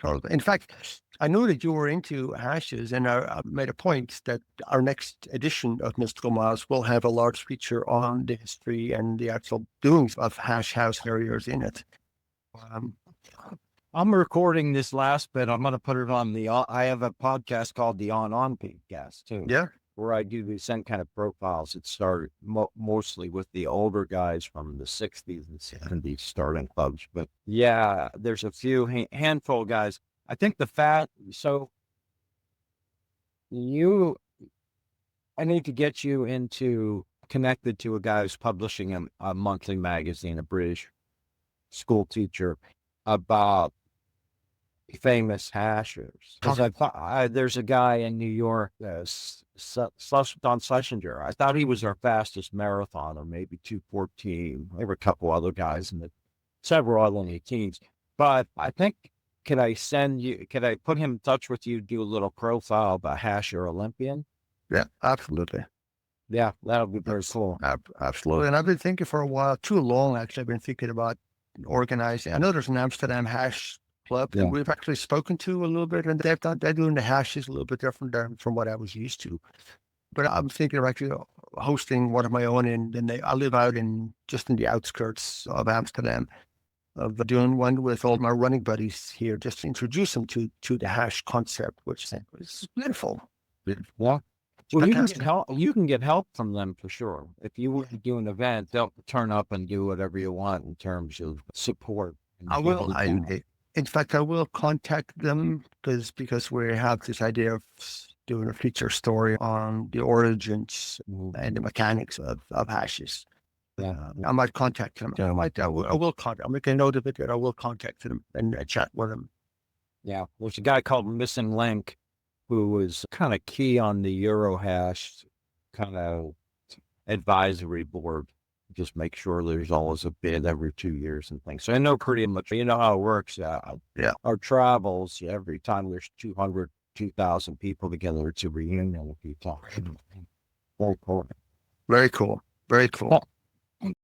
totally. In fact, I know that you were into hashes, and I made a point that our next edition of Mystical Miles will have a large feature on the history and the actual doings of hash house harriers in it. Um, I'm recording this last bit. I'm going to put it on I have a podcast called the On podcast too. yeah. Where I do these same kind of profiles. It started mostly with the older guys from the 60s and 70s starting clubs. But yeah, there's a few handful of guys. I think so I need to get you connected to a guy who's publishing a monthly magazine, a British school teacher, about famous hashers. Because I thought there's a guy in New York, Don Schlesinger. I thought he was our fastest marathoner, maybe 2:14. There were a couple other guys and several other 18s. But I think, could I put him in touch with you, do a little profile about Hasher Olympian? Yeah, absolutely. Yeah, that'll be very cool. Absolutely. And I've been thinking for a while, too long actually, I've been thinking about organizing. I know there's an Amsterdam hash club that we've actually spoken to a little bit, and they're doing the hashes a little bit different from what I was used to. But I'm thinking of actually hosting one of my own, and I live out just in the outskirts of Amsterdam, of doing one with all my running buddies here, just to introduce them to the hash concept, which is beautiful. Yeah. Well, you can get help from them for sure. If you were to do an event, they'll turn up and do whatever you want in terms of support. I will. In fact, I will contact them because we have this idea of doing a feature story on the origins and the mechanics of hashes. I might contact them. I will contact. I'll make a note of it, and I will contact them and chat with them. Yeah, there's a guy called Missing Link, who was kind of key on the Eurohash kind of advisory board. Just make sure there's always a bid every 2 years and things. So I know pretty much, you know how it works. Our travels, every time there's 200, 2,000 people together, it's a reunion with you talking. Very cool. Very cool. Very cool.